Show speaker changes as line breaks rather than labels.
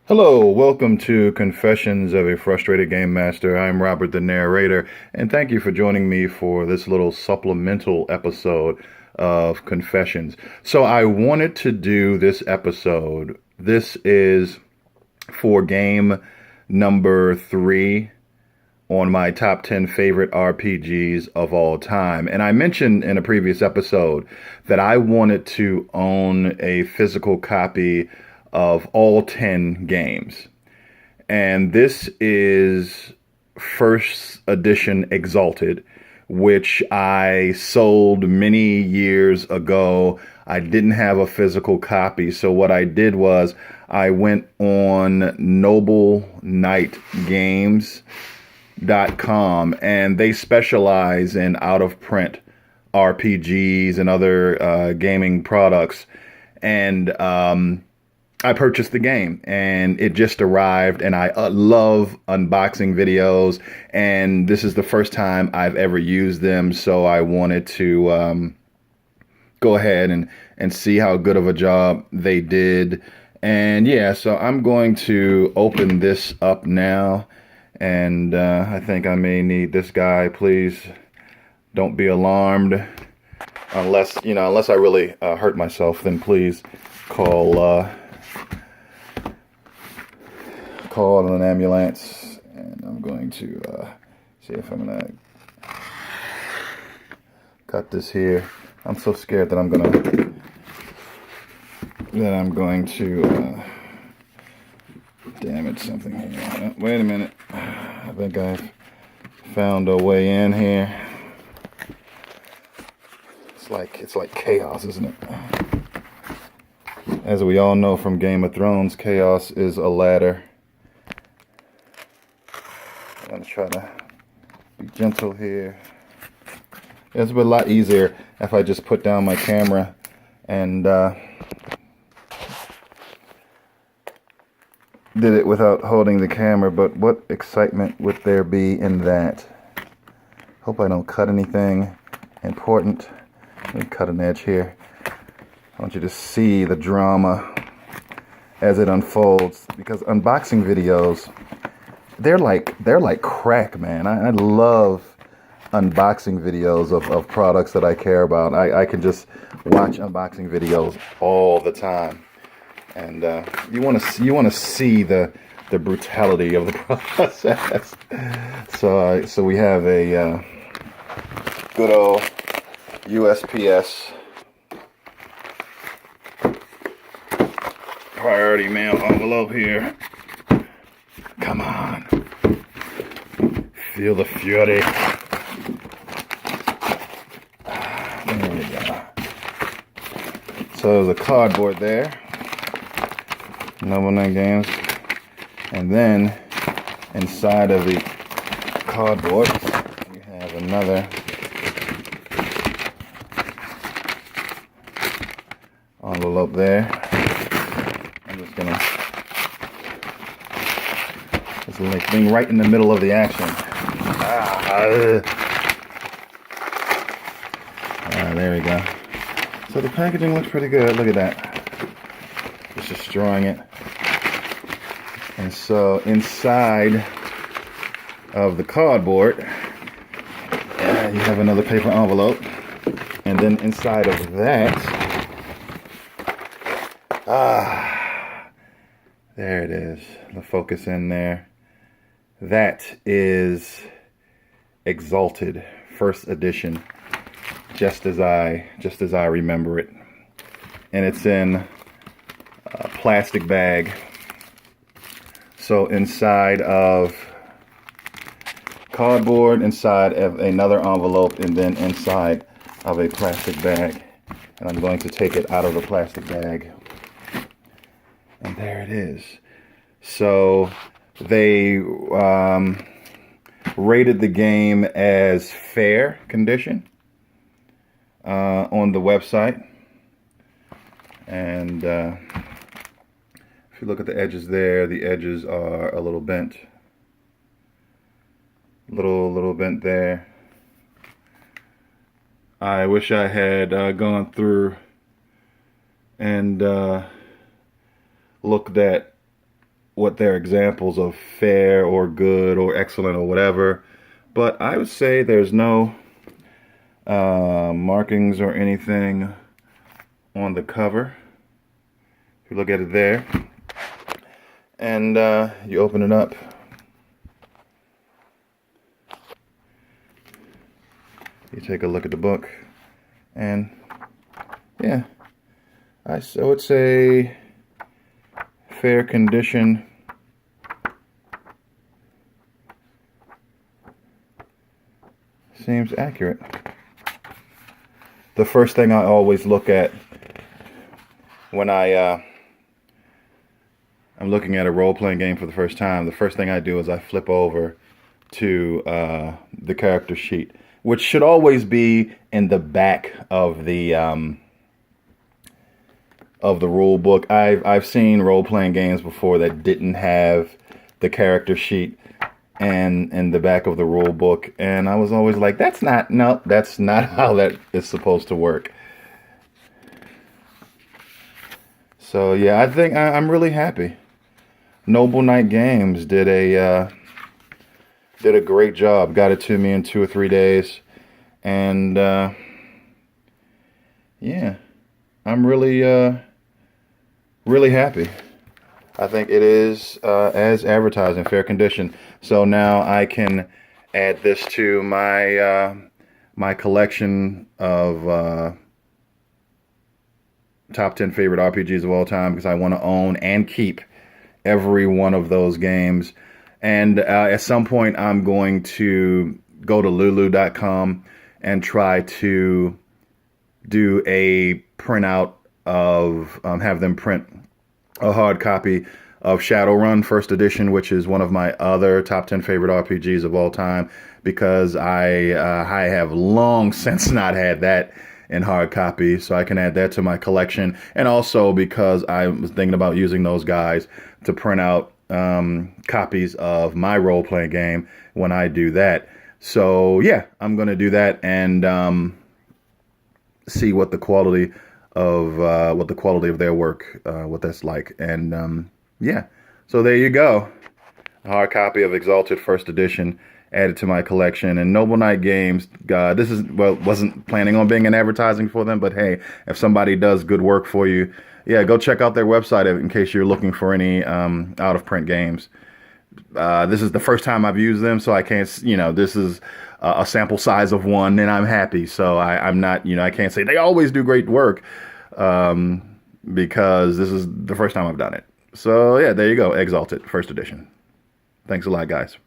Hello, welcome to Confessions of a Frustrated Game Master. I'm Robert the narrator, and thank you for joining me for this little supplemental episode of Confessions. So I wanted to do this episode. This is for game number 3 on my top 10 favorite RPGs of all time. And I mentioned in a previous episode that I wanted to own a physical copy of all 10 games. And this is first edition Exalted, which I sold many years ago. I didn't have a physical copy, so what I did was I went on noblenightgames.com, and they specialize in out-of-print RPGs and other gaming products. And I purchased the game, and it just arrived, and I love unboxing videos, and this is the first time I've ever used them, so I wanted to go ahead and see how good of a job they did. And yeah, so I'm going to open this up now, and I think I may need this guy. Please don't be alarmed, unless I really hurt myself, then please call an ambulance. And I'm going to see if I'm gonna cut this here. I'm so scared that I'm going to damage something here. Oh, wait a minute. I think I've found a way in here. It's like chaos, isn't it? As we all know from Game of Thrones, chaos is a ladder. I'm going to try to be gentle here. It's a lot easier if I just put down my camera and did it without holding the camera, but what excitement would there be in that? Hope I don't cut anything important. Let me cut an edge here. I want you to see the drama as it unfolds, because unboxing videos, they're like crack, man. I love unboxing videos of products that I care about. I can just watch unboxing videos all the time, and you want to see the brutality of the process. So we have a good old USPS priority mail envelope here. Come on. Feel the fury. There we go. So there's a cardboard there. Noble Night Games. And then inside of the cardboard, we have another envelope there. I'm just gonna like being right in the middle of the action. There we go. So the packaging looks pretty good. Look at that. Just destroying it. And so inside of the cardboard, you have another paper envelope. And then inside of that, there it is. The focus in there. That is Exalted, first edition, just as I remember it, and it's in a plastic bag. So inside of cardboard, inside of another envelope, and then inside of a plastic bag. And I'm going to take it out of the plastic bag, and there it is. So they rated the game as fair condition on the website. And if you look at the edges there, the edges are a little bent. Little bent there. I wish I had gone through and looked at what their examples of fair or good or excellent or whatever, but I would say there's no markings or anything on the cover. If you look at it there, and you open it up, you take a look at the book, and yeah, I would say fair condition. Seems accurate. The first thing I always look at when I'm looking at a role-playing game for the first time, the first thing I do is I flip over to the character sheet, which should always be in the back of the rule book. I've seen role-playing games before that didn't have the character sheet and in the back of the rule book, and I was always like, that's not how that is supposed to work. So yeah, I think I'm really happy. Noble Knight Games did a great job. Got it to me in 2 or 3 days, and yeah, I'm really happy. I think it is as advertised in fair condition. So now I can add this to my my collection of top 10 favorite RPGs of all time, because I want to own and keep every one of those games. And at some point, I'm going to go to lulu.com and try to do a printout of have them print a hard copy of Shadowrun First Edition, which is one of my other top 10 favorite RPGs of all time, because I have long since not had that in hard copy, so I can add that to my collection. And also because I was thinking about using those guys to print out copies of my role-playing game when I do that. So yeah, I'm going to do that and see what the quality of their work, what that's like. And yeah, so there you go. A hard copy of Exalted First Edition added to my collection. And Noble Knight Games, this is, well, wasn't planning on being an advertising for them, but hey, if somebody does good work for you, yeah, go check out their website in case you're looking for any out of print games. This is the first time I've used them, so I can't, this is a sample size of one, and I'm happy. So I'm not, I can't say they always do great work, because this is the first time I've done it. So yeah, there you go, Exalted First Edition. Thanks a lot, guys.